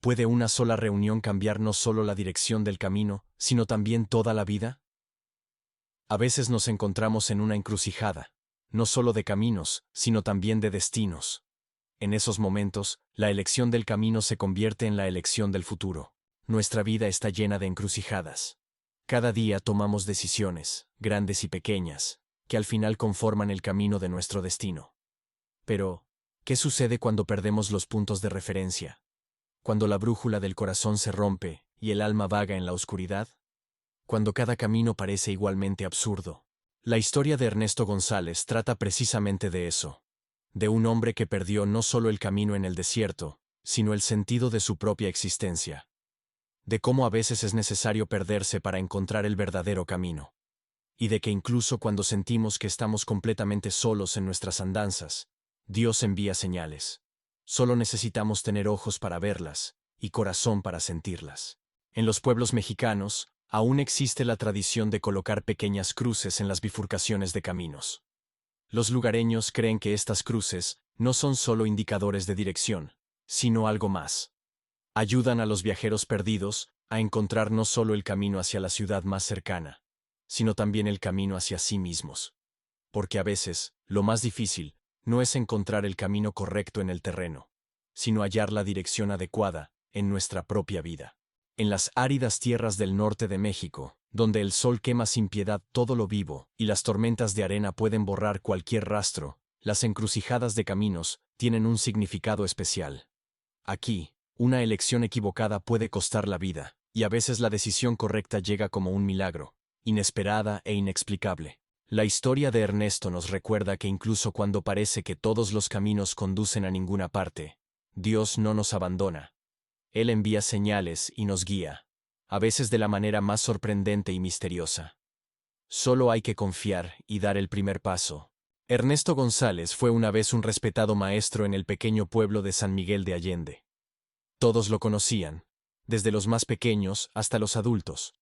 ¿Puede una sola reunión cambiar no solo la dirección del camino, sino también toda la vida? A veces nos encontramos en una encrucijada, no solo de caminos, sino también de destinos. En esos momentos, la elección del camino se convierte en la elección del futuro. Nuestra vida está llena de encrucijadas. Cada día tomamos decisiones, grandes y pequeñas, que al final conforman el camino de nuestro destino. Pero, ¿qué sucede cuando perdemos los puntos de referencia? Cuando la brújula del corazón se rompe y el alma vaga en la oscuridad. Cuando cada camino parece igualmente absurdo. La historia de Ernesto González trata precisamente de eso. De un hombre que perdió no solo el camino en el desierto, sino el sentido de su propia existencia. De cómo a veces es necesario perderse para encontrar el verdadero camino. Y de que incluso cuando sentimos que estamos completamente solos en nuestras andanzas, Dios envía señales. Solo necesitamos tener ojos para verlas y corazón para sentirlas. En los pueblos mexicanos, aún existe la tradición de colocar pequeñas cruces en las bifurcaciones de caminos. Los lugareños creen que estas cruces no son solo indicadores de dirección, sino algo más. Ayudan a los viajeros perdidos a encontrar no solo el camino hacia la ciudad más cercana, sino también el camino hacia sí mismos. Porque a veces, lo más difícil, no es encontrar el camino correcto en el terreno, sino hallar la dirección adecuada en nuestra propia vida. En las áridas tierras del norte de México, donde el sol quema sin piedad todo lo vivo y las tormentas de arena pueden borrar cualquier rastro, las encrucijadas de caminos tienen un significado especial. Aquí, una elección equivocada puede costar la vida, y a veces la decisión correcta llega como un milagro, inesperada e inexplicable. La historia de Ernesto nos recuerda que incluso cuando parece que todos los caminos conducen a ninguna parte, Dios no nos abandona. Él envía señales y nos guía, a veces de la manera más sorprendente y misteriosa. Solo hay que confiar y dar el primer paso. Ernesto González fue una vez un respetado maestro en el pequeño pueblo de San Miguel de Allende. Todos lo conocían, desde los más pequeños hasta los adultos.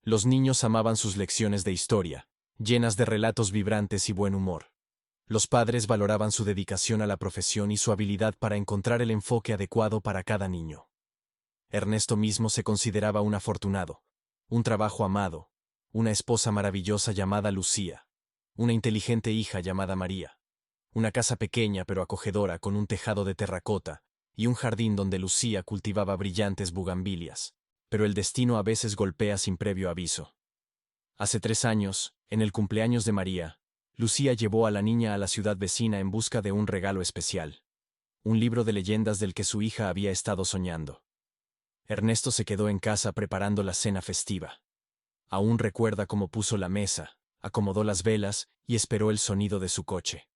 Los niños amaban sus lecciones de historia, llenas de relatos vibrantes y buen humor. Los padres valoraban su dedicación a la profesión y su habilidad para encontrar el enfoque adecuado para cada niño. Ernesto mismo se consideraba un afortunado, un trabajo amado, una esposa maravillosa llamada Lucía, una inteligente hija llamada María, una casa pequeña pero acogedora con un tejado de terracota y un jardín donde Lucía cultivaba brillantes bugambilias, pero el destino a veces golpea sin previo aviso. Hace 3 años, en el cumpleaños de María, Lucía llevó a la niña a la ciudad vecina en busca de un regalo especial, un libro de leyendas del que su hija había estado soñando. Ernesto se quedó en casa preparando la cena festiva. Aún recuerda cómo puso la mesa, acomodó las velas y esperó el sonido de su coche.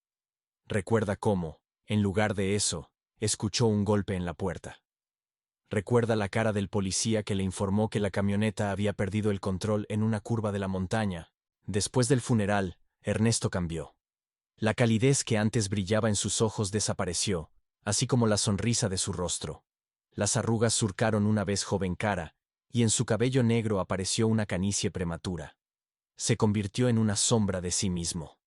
Recuerda cómo, en lugar de eso, escuchó un golpe en la puerta. Recuerda la cara del policía que le informó que la camioneta había perdido el control en una curva de la montaña. Después del funeral, Ernesto cambió. La calidez que antes brillaba en sus ojos desapareció, así como la sonrisa de su rostro. Las arrugas surcaron una vez joven cara, y en su cabello negro apareció una canicie prematura. Se convirtió en una sombra de sí mismo.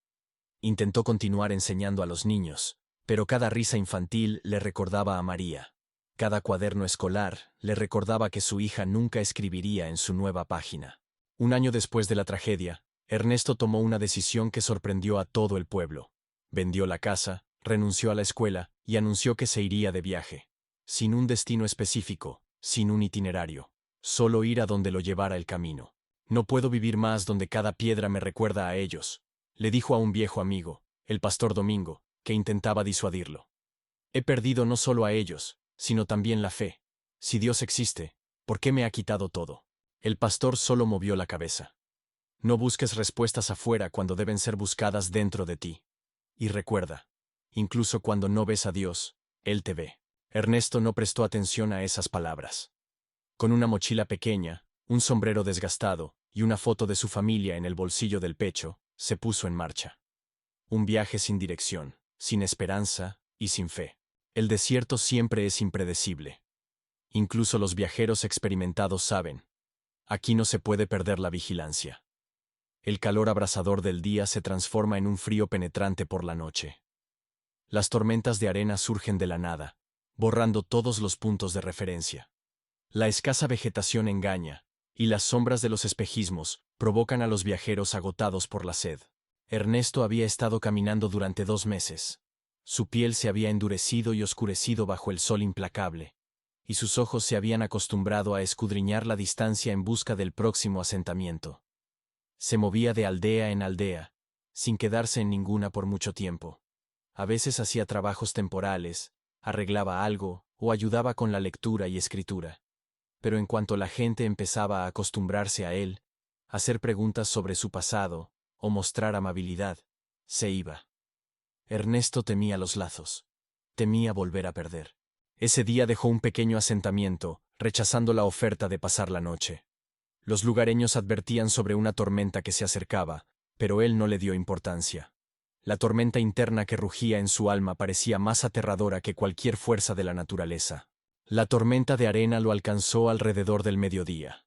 Intentó continuar enseñando a los niños, pero cada risa infantil le recordaba a María. Cada cuaderno escolar le recordaba que su hija nunca escribiría en su nueva página. Un año después de la tragedia, Ernesto tomó una decisión que sorprendió a todo el pueblo. Vendió la casa, renunció a la escuela y anunció que se iría de viaje. Sin un destino específico, sin un itinerario. Solo ir a donde lo llevara el camino. No puedo vivir más donde cada piedra me recuerda a ellos, le dijo a un viejo amigo, el pastor Domingo, que intentaba disuadirlo. He perdido no solo a ellos, sino también la fe. Si Dios existe, ¿por qué me ha quitado todo? El pastor solo movió la cabeza. No busques respuestas afuera cuando deben ser buscadas dentro de ti. Y recuerda, incluso cuando no ves a Dios, Él te ve. Ernesto no prestó atención a esas palabras. Con una mochila pequeña, un sombrero desgastado y una foto de su familia en el bolsillo del pecho, se puso en marcha. Un viaje sin dirección, sin esperanza y sin fe. El desierto siempre es impredecible. Incluso los viajeros experimentados saben. Aquí no se puede perder la vigilancia. El calor abrasador del día se transforma en un frío penetrante por la noche. Las tormentas de arena surgen de la nada, borrando todos los puntos de referencia. La escasa vegetación engaña, y las sombras de los espejismos provocan a los viajeros agotados por la sed. Ernesto había estado caminando durante 2 meses. Su piel se había endurecido y oscurecido bajo el sol implacable, y sus ojos se habían acostumbrado a escudriñar la distancia en busca del próximo asentamiento. Se movía de aldea en aldea, sin quedarse en ninguna por mucho tiempo. A veces hacía trabajos temporales, arreglaba algo o ayudaba con la lectura y escritura. Pero en cuanto la gente empezaba a acostumbrarse a él, a hacer preguntas sobre su pasado o mostrar amabilidad, se iba. Ernesto temía los lazos. Temía volver a perder. Ese día dejó un pequeño asentamiento, rechazando la oferta de pasar la noche. Los lugareños advertían sobre una tormenta que se acercaba, pero él no le dio importancia. La tormenta interna que rugía en su alma parecía más aterradora que cualquier fuerza de la naturaleza. La tormenta de arena lo alcanzó alrededor del mediodía.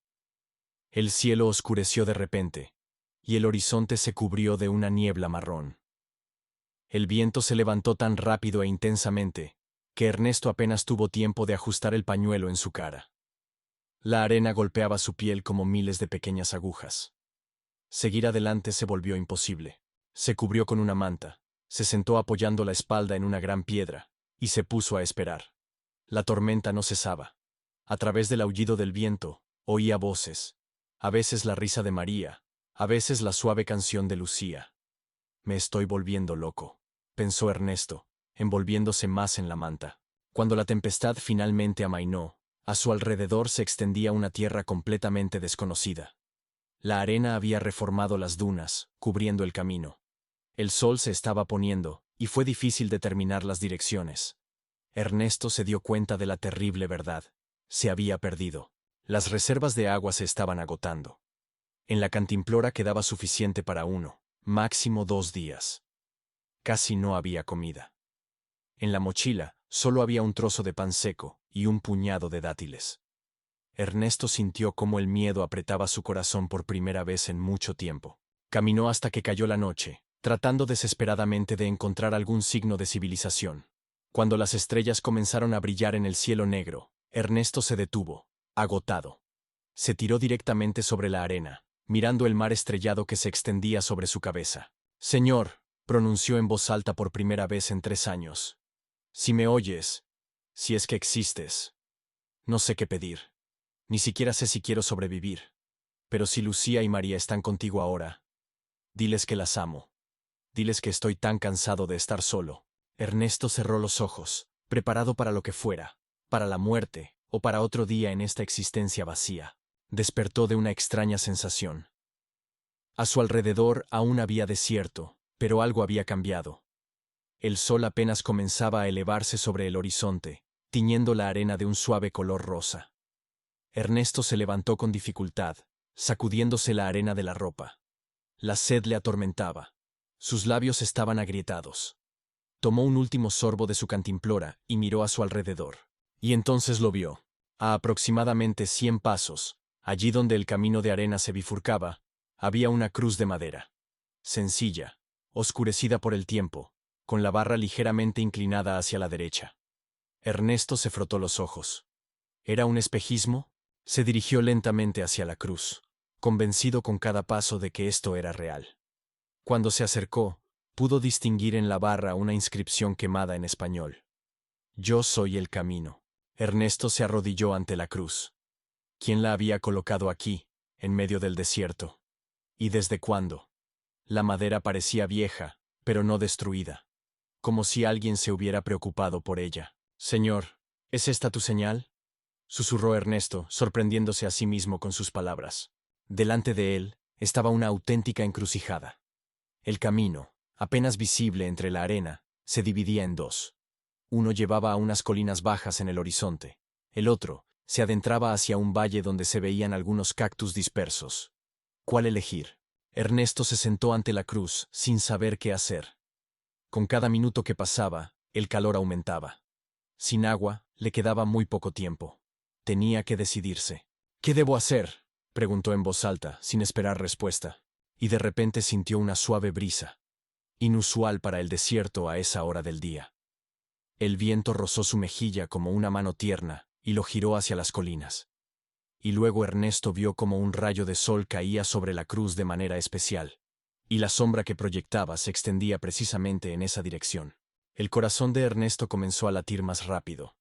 El cielo oscureció de repente, y el horizonte se cubrió de una niebla marrón. El viento se levantó tan rápido e intensamente, que Ernesto apenas tuvo tiempo de ajustar el pañuelo en su cara. La arena golpeaba su piel como miles de pequeñas agujas. Seguir adelante se volvió imposible. Se cubrió con una manta, se sentó apoyando la espalda en una gran piedra, y se puso a esperar. La tormenta no cesaba. A través del aullido del viento, oía voces. A veces la risa de María, a veces la suave canción de Lucía. Me estoy volviendo loco, pensó Ernesto, envolviéndose más en la manta. Cuando la tempestad finalmente amainó, a su alrededor se extendía una tierra completamente desconocida. La arena había reformado las dunas, cubriendo el camino. El sol se estaba poniendo, y fue difícil determinar las direcciones. Ernesto se dio cuenta de la terrible verdad. Se había perdido. Las reservas de agua se estaban agotando. En la cantimplora quedaba suficiente para 1, máximo 2 días. Casi no había comida. En la mochila solo había un trozo de pan seco y un puñado de dátiles. Ernesto sintió cómo el miedo apretaba su corazón por primera vez en mucho tiempo. Caminó hasta que cayó la noche, tratando desesperadamente de encontrar algún signo de civilización. Cuando las estrellas comenzaron a brillar en el cielo negro, Ernesto se detuvo, agotado. Se tiró directamente sobre la arena, mirando el mar estrellado que se extendía sobre su cabeza. «Señor», pronunció en voz alta por primera vez en 3 años. «Si me oyes, si es que existes, no sé qué pedir. Ni siquiera sé si quiero sobrevivir. Pero si Lucía y María están contigo ahora, diles que las amo. Diles que estoy tan cansado de estar solo». Ernesto cerró los ojos, preparado para lo que fuera, para la muerte o para otro día en esta existencia vacía. Despertó de una extraña sensación. A su alrededor aún había desierto, pero algo había cambiado. El sol apenas comenzaba a elevarse sobre el horizonte, tiñendo la arena de un suave color rosa. Ernesto se levantó con dificultad, sacudiéndose la arena de la ropa. La sed le atormentaba. Sus labios estaban agrietados. Tomó un último sorbo de su cantimplora y miró a su alrededor. Y entonces lo vio. A aproximadamente 100 pasos, allí donde el camino de arena se bifurcaba, había una cruz de madera. Sencilla, oscurecida por el tiempo, con la barra ligeramente inclinada hacia la derecha. Ernesto se frotó los ojos. ¿Era un espejismo? Se dirigió lentamente hacia la cruz, convencido con cada paso de que esto era real. Cuando se acercó, pudo distinguir en la barra una inscripción quemada en español. «Yo soy el camino». Ernesto se arrodilló ante la cruz. ¿Quién la había colocado aquí, en medio del desierto? ¿Y desde cuándo? La madera parecía vieja, pero no destruida, como si alguien se hubiera preocupado por ella. «Señor, ¿es esta tu señal?», susurró Ernesto, sorprendiéndose a sí mismo con sus palabras. Delante de él estaba una auténtica encrucijada. El camino, apenas visible entre la arena, se dividía en 2. Uno llevaba a unas colinas bajas en el horizonte. El otro se adentraba hacia un valle donde se veían algunos cactus dispersos. ¿Cuál elegir? Ernesto se sentó ante la cruz, sin saber qué hacer. Con cada minuto que pasaba, el calor aumentaba. Sin agua, le quedaba muy poco tiempo. Tenía que decidirse. «¿Qué debo hacer?», preguntó en voz alta, sin esperar respuesta. Y de repente sintió una suave brisa, inusual para el desierto a esa hora del día. El viento rozó su mejilla como una mano tierna y lo giró hacia las colinas. y luego Ernesto vio como un rayo de sol caía sobre la cruz de manera especial, y la sombra que proyectaba se extendía precisamente en esa dirección. El corazón de Ernesto comenzó a latir más rápido.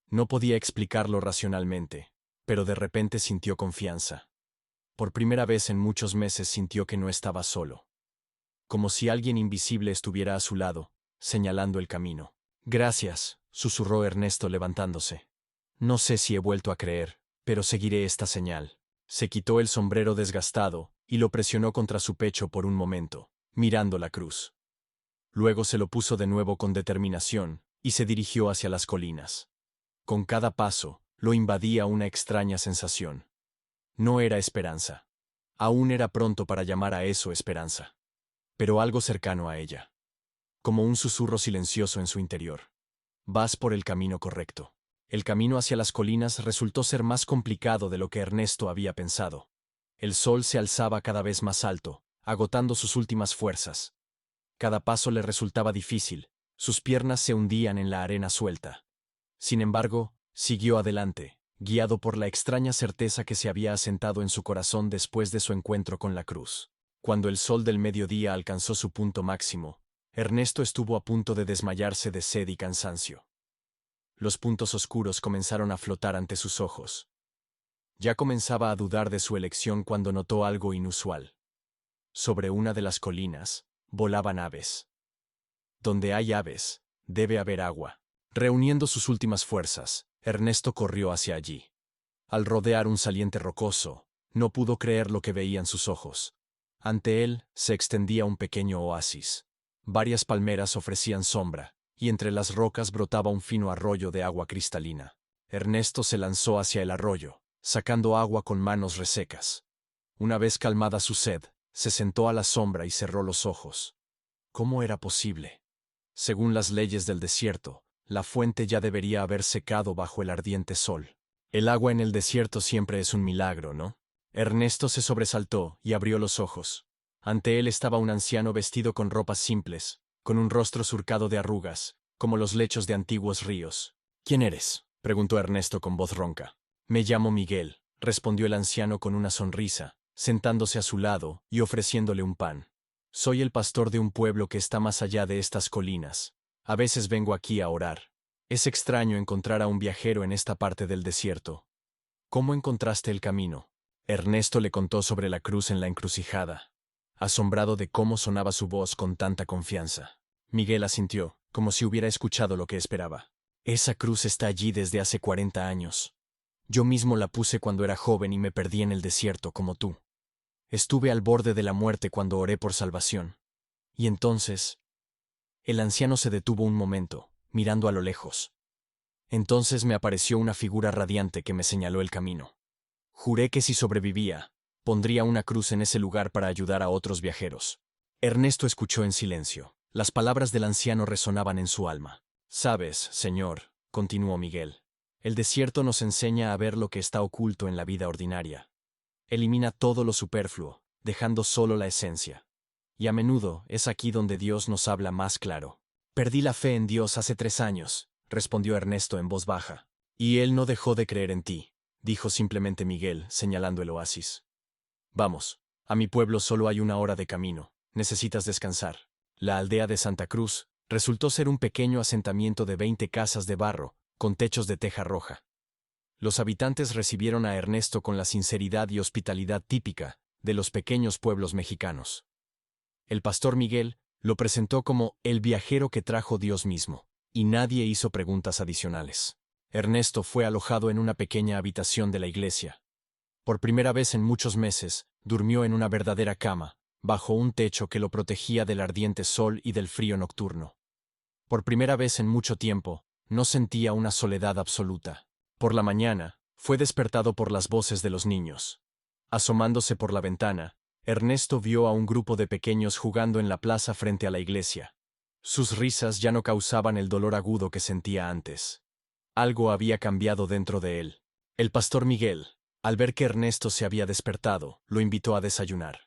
No podía explicarlo racionalmente, pero de repente sintió confianza. Por primera vez en muchos meses sintió que no estaba solo. Como si alguien invisible estuviera a su lado, señalando el camino. Gracias, susurró Ernesto levantándose. No sé si he vuelto a creer, pero seguiré esta señal. Se quitó el sombrero desgastado y lo presionó contra su pecho por un momento, mirando la cruz. Luego se lo puso de nuevo con determinación y se dirigió hacia las colinas. Con cada paso, lo invadía una extraña sensación. No era esperanza. Aún era pronto para llamar a eso esperanza. Pero algo cercano a ella. Como un susurro silencioso en su interior. Vas por el camino correcto. El camino hacia las colinas resultó ser más complicado de lo que Ernesto había pensado. El sol se alzaba cada vez más alto, agotando sus últimas fuerzas. Cada paso le resultaba difícil, sus piernas se hundían en la arena suelta. Sin embargo, siguió adelante, guiado por la extraña certeza que se había asentado en su corazón después de su encuentro con la cruz. Cuando el sol del mediodía alcanzó su punto máximo, Ernesto estuvo a punto de desmayarse de sed y cansancio. Los puntos oscuros comenzaron a flotar ante sus ojos. Ya comenzaba a dudar de su elección cuando notó algo inusual. Sobre una de las colinas, volaban aves. Donde hay aves, debe haber agua. Reuniendo sus últimas fuerzas, Ernesto corrió hacia allí. Al rodear un saliente rocoso, no pudo creer lo que veían sus ojos. Ante él se extendía un pequeño oasis. Varias palmeras ofrecían sombra, y entre las rocas brotaba un fino arroyo de agua cristalina. Ernesto se lanzó hacia el arroyo, sacando agua con manos resecas. Una vez calmada su sed, se sentó a la sombra y cerró los ojos. ¿Cómo era posible? Según las leyes del desierto, la fuente ya debería haber secado bajo el ardiente sol. El agua en el desierto siempre es un milagro, ¿no? Ernesto se sobresaltó y abrió los ojos. Ante él estaba un anciano vestido con ropas simples, con un rostro surcado de arrugas, como los lechos de antiguos ríos. ¿Quién eres?, preguntó Ernesto con voz ronca. Me llamo Miguel, respondió el anciano con una sonrisa, sentándose a su lado y ofreciéndole un pan. Soy el pastor de un pueblo que está más allá de estas colinas. A veces vengo aquí a orar. Es extraño encontrar a un viajero en esta parte del desierto. ¿Cómo encontraste el camino? Ernesto le contó sobre la cruz en la encrucijada, asombrado de cómo sonaba su voz con tanta confianza. Miguel asintió, como si hubiera escuchado lo que esperaba. Esa cruz está allí desde hace 40 años. Yo mismo la puse cuando era joven y me perdí en el desierto como tú. Estuve al borde de la muerte cuando oré por salvación. Y entonces... El anciano se detuvo un momento, mirando a lo lejos. Entonces me apareció una figura radiante que me señaló el camino. Juré que si sobrevivía, pondría una cruz en ese lugar para ayudar a otros viajeros. Ernesto escuchó en silencio. Las palabras del anciano resonaban en su alma. Sabes, señor, continuó Miguel, el desierto nos enseña a ver lo que está oculto en la vida ordinaria. Elimina todo lo superfluo, dejando solo la esencia. Y a menudo es aquí donde Dios nos habla más claro. Perdí la fe en Dios hace 3 años, respondió Ernesto en voz baja. Y él no dejó de creer en ti, dijo simplemente Miguel, señalando el oasis. Vamos, a mi pueblo solo hay 1 hora de camino, necesitas descansar. La aldea de Santa Cruz resultó ser un pequeño asentamiento de 20 casas de barro, con techos de teja roja. Los habitantes recibieron a Ernesto con la sinceridad y hospitalidad típica de los pequeños pueblos mexicanos. El pastor Miguel lo presentó como el viajero que trajo Dios mismo, y nadie hizo preguntas adicionales. Ernesto fue alojado en una pequeña habitación de la iglesia. Por primera vez en muchos meses, durmió en una verdadera cama, bajo un techo que lo protegía del ardiente sol y del frío nocturno. Por primera vez en mucho tiempo, no sentía una soledad absoluta. Por la mañana, fue despertado por las voces de los niños. Asomándose por la ventana, Ernesto vio a un grupo de pequeños jugando en la plaza frente a la iglesia. Sus risas ya no causaban el dolor agudo que sentía antes. Algo había cambiado dentro de él. El pastor Miguel, al ver que Ernesto se había despertado, lo invitó a desayunar.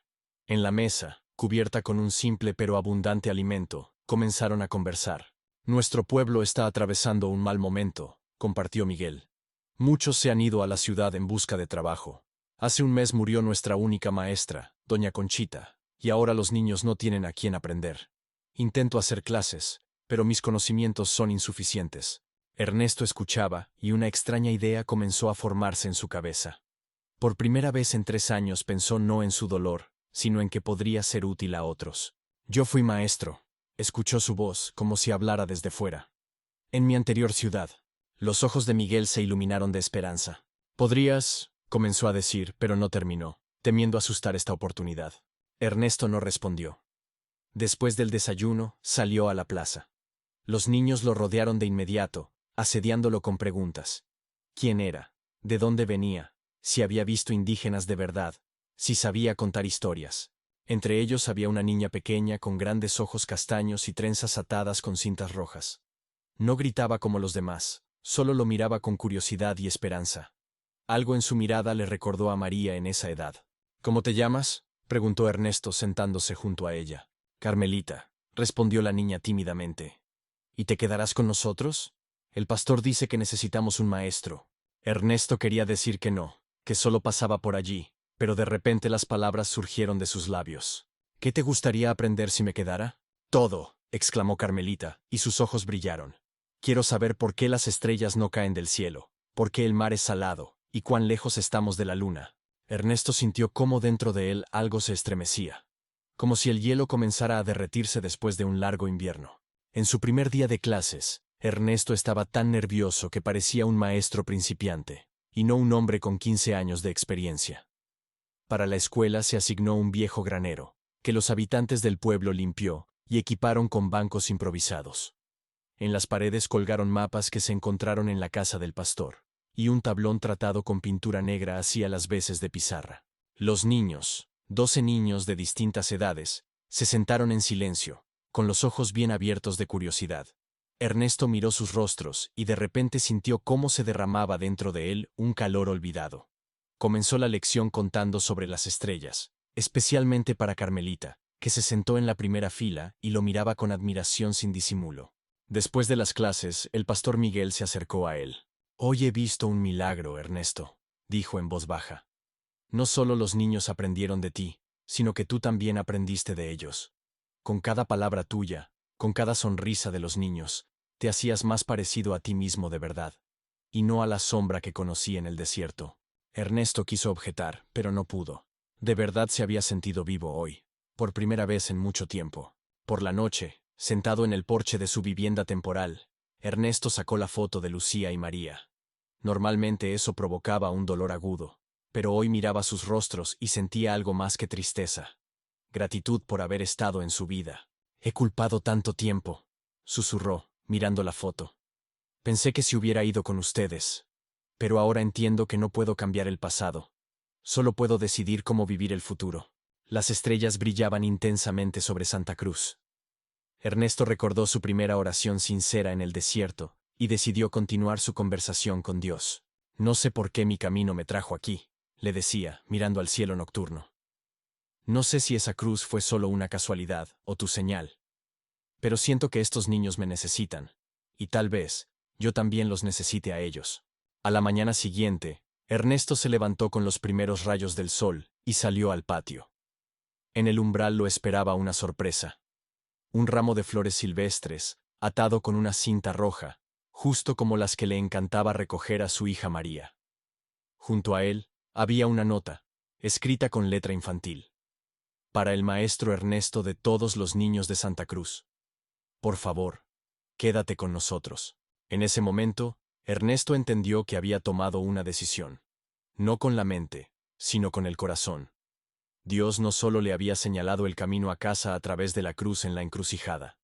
En la mesa, cubierta con un simple pero abundante alimento, comenzaron a conversar. Nuestro pueblo está atravesando un mal momento, compartió Miguel. Muchos se han ido a la ciudad en busca de trabajo. Hace un mes murió nuestra única maestra, doña Conchita, y ahora los niños no tienen a quién aprender. Intento hacer clases, pero mis conocimientos son insuficientes. Ernesto escuchaba, y una extraña idea comenzó a formarse en su cabeza. Por primera vez en 3 años pensó no en su dolor, sino en que podría ser útil a otros. Yo fui maestro. Escuchó su voz, como si hablara desde fuera. En mi anterior ciudad. Los ojos de Miguel se iluminaron de esperanza. Podrías, comenzó a decir, pero no terminó, temiendo asustar esta oportunidad. Ernesto no respondió. Después del desayuno, salió a la plaza. Los niños lo rodearon de inmediato, asediándolo con preguntas. ¿Quién era? ¿De dónde venía? Si había visto indígenas de verdad, si sabía contar historias. Entre ellos había una niña pequeña con grandes ojos castaños y trenzas atadas con cintas rojas. No gritaba como los demás, solo lo miraba con curiosidad y esperanza. Algo en su mirada le recordó a María en esa edad. ¿Cómo te llamas?, preguntó Ernesto sentándose junto a ella. Carmelita, respondió la niña tímidamente. ¿Y te quedarás con nosotros? El pastor dice que necesitamos un maestro. Ernesto quería decir que no, que solo pasaba por allí, pero de repente las palabras surgieron de sus labios. ¿Qué te gustaría aprender si me quedara? Todo, exclamó Carmelita, y sus ojos brillaron. Quiero saber por qué las estrellas no caen del cielo, por qué el mar es salado, y cuán lejos estamos de la luna. Ernesto sintió cómo dentro de él algo se estremecía, como si el hielo comenzara a derretirse después de un largo invierno. En su primer día de clases, Ernesto estaba tan nervioso que parecía un maestro principiante, y no un hombre con 15 años de experiencia. Para la escuela se asignó un viejo granero, que los habitantes del pueblo limpió y equiparon con bancos improvisados. En las paredes colgaron mapas que se encontraron en la casa del pastor, y un tablón tratado con pintura negra hacía las veces de pizarra. Los niños, 12 niños de distintas edades, se sentaron en silencio, con los ojos bien abiertos de curiosidad. Ernesto miró sus rostros y de repente sintió cómo se derramaba dentro de él un calor olvidado. Comenzó la lección contando sobre las estrellas, especialmente para Carmelita, que se sentó en la primera fila y lo miraba con admiración sin disimulo. Después de las clases, el pastor Miguel se acercó a él. «Hoy he visto un milagro, Ernesto», dijo en voz baja. «No solo los niños aprendieron de ti, sino que tú también aprendiste de ellos. Con cada palabra tuya, con cada sonrisa de los niños, te hacías más parecido a ti mismo de verdad, y no a la sombra que conocí en el desierto». Ernesto quiso objetar, pero no pudo. De verdad se había sentido vivo hoy, por primera vez en mucho tiempo. Por la noche, sentado en el porche de su vivienda temporal, Ernesto sacó la foto de Lucía y María. Normalmente eso provocaba un dolor agudo, pero hoy miraba sus rostros y sentía algo más que tristeza. Gratitud por haber estado en su vida. «He culpado tanto tiempo», susurró, mirando la foto. «Pensé que se hubiera ido con ustedes, pero ahora entiendo que no puedo cambiar el pasado. Solo puedo decidir cómo vivir el futuro». Las estrellas brillaban intensamente sobre Santa Cruz. Ernesto recordó su primera oración sincera en el desierto y decidió continuar su conversación con Dios. «No sé por qué mi camino me trajo aquí», le decía, mirando al cielo nocturno. «No sé si esa cruz fue solo una casualidad o tu señal. Pero siento que estos niños me necesitan, y tal vez yo también los necesite a ellos». A la mañana siguiente, Ernesto se levantó con los primeros rayos del sol y salió al patio. En el umbral lo esperaba una sorpresa. Un ramo de flores silvestres, atado con una cinta roja, justo como las que le encantaba recoger a su hija María. Junto a él, había una nota, escrita con letra infantil. «Para el maestro Ernesto de todos los niños de Santa Cruz. Por favor, quédate con nosotros». En ese momento, Ernesto entendió que había tomado una decisión. No con la mente, sino con el corazón. Dios no solo le había señalado el camino a casa a través de la cruz en la encrucijada.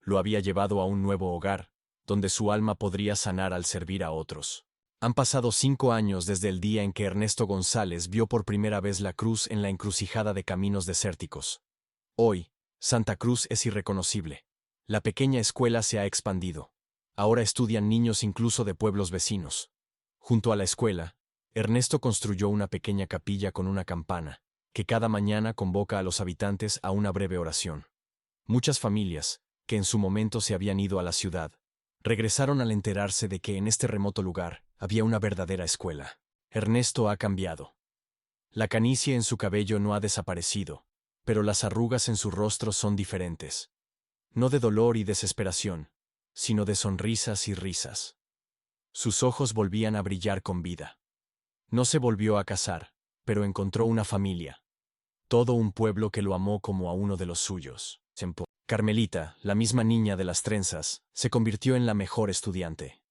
Lo había llevado a un nuevo hogar, donde su alma podría sanar al servir a otros. Han pasado 5 años desde el día en que Ernesto González vio por primera vez la cruz en la encrucijada de caminos desérticos. Hoy, Santa Cruz es irreconocible. La pequeña escuela se ha expandido. Ahora estudian niños incluso de pueblos vecinos. Junto a la escuela, Ernesto construyó una pequeña capilla con una campana, que cada mañana convoca a los habitantes a una breve oración. Muchas familias, que en su momento se habían ido a la ciudad, regresaron al enterarse de que en este remoto lugar había una verdadera escuela. Ernesto ha cambiado. La canicie en su cabello no ha desaparecido, pero las arrugas en su rostro son diferentes. No de dolor y desesperación, sino de sonrisas y risas. Sus ojos volvían a brillar con vida. No se volvió a casar, pero encontró una familia. Todo un pueblo que lo amó como a uno de los suyos. Carmelita, la misma niña de las trenzas, se convirtió en la mejor estudiante.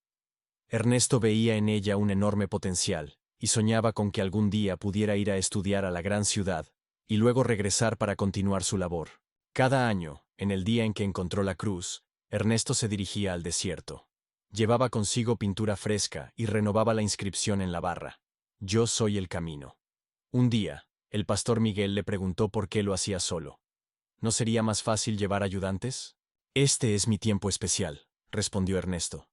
Ernesto veía en ella un enorme potencial, y soñaba con que algún día pudiera ir a estudiar a la gran ciudad, y luego regresar para continuar su labor. Cada año, en el día en que encontró la cruz, Ernesto se dirigía al desierto. Llevaba consigo pintura fresca y renovaba la inscripción en la barra. Yo soy el camino. Un día, el pastor Miguel le preguntó por qué lo hacía solo. ¿No sería más fácil llevar ayudantes? Este es mi tiempo especial, respondió Ernesto.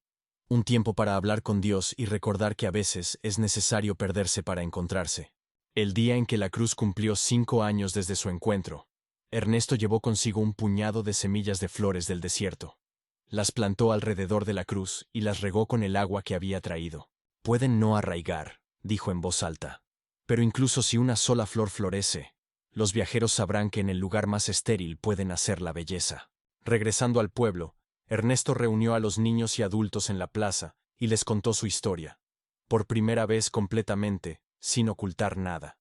Un tiempo para hablar con Dios y recordar que a veces es necesario perderse para encontrarse. El día en que la cruz cumplió 5 años desde su encuentro, Ernesto llevó consigo un puñado de semillas de flores del desierto. Las plantó alrededor de la cruz y las regó con el agua que había traído. Pueden no arraigar, dijo en voz alta. Pero incluso si una sola flor florece, los viajeros sabrán que en el lugar más estéril pueden hacer la belleza. Regresando al pueblo, Ernesto reunió a los niños y adultos en la plaza y les contó su historia. Por primera vez completamente, sin ocultar nada.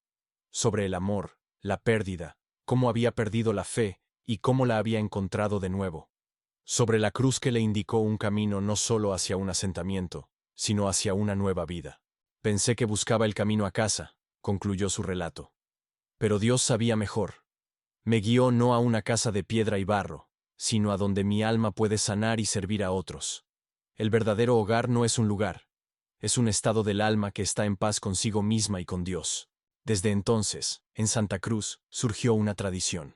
Sobre el amor, la pérdida, cómo había perdido la fe y cómo la había encontrado de nuevo. Sobre la cruz que le indicó un camino no solo hacia un asentamiento, sino hacia una nueva vida. Pensé que buscaba el camino a casa, concluyó su relato. Pero Dios sabía mejor. Me guió no a una casa de piedra y barro, sino a donde mi alma puede sanar y servir a otros. El verdadero hogar no es un lugar, es un estado del alma que está en paz consigo misma y con Dios. Desde entonces, en Santa Cruz, surgió una tradición.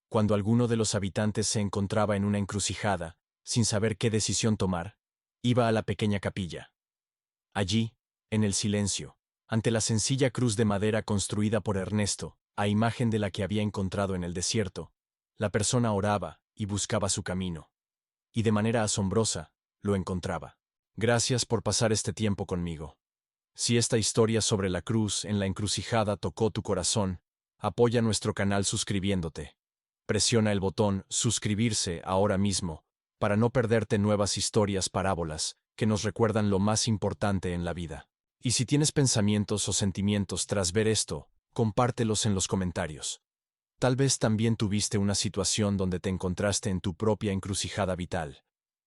Cuando alguno de los habitantes se encontraba en una encrucijada, sin saber qué decisión tomar, iba a la pequeña capilla. Allí, en el silencio, ante la sencilla cruz de madera construida por Ernesto, a imagen de la que había encontrado en el desierto, la persona oraba y buscaba su camino. Y de manera asombrosa, lo encontraba. Gracias por pasar este tiempo conmigo. Si esta historia sobre la cruz en la encrucijada tocó tu corazón, apoya nuestro canal suscribiéndote. Presiona el botón suscribirse ahora mismo, para no perderte nuevas historias parábolas que nos recuerdan lo más importante en la vida. Y si tienes pensamientos o sentimientos tras ver esto, compártelos en los comentarios. Tal vez también tuviste una situación donde te encontraste en tu propia encrucijada vital.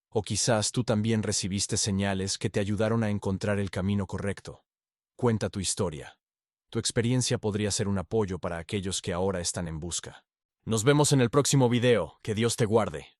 O quizás tú también recibiste señales que te ayudaron a encontrar el camino correcto. Cuenta tu historia. Tu experiencia podría ser un apoyo para aquellos que ahora están en busca. Nos vemos en el próximo video. Que Dios te guarde.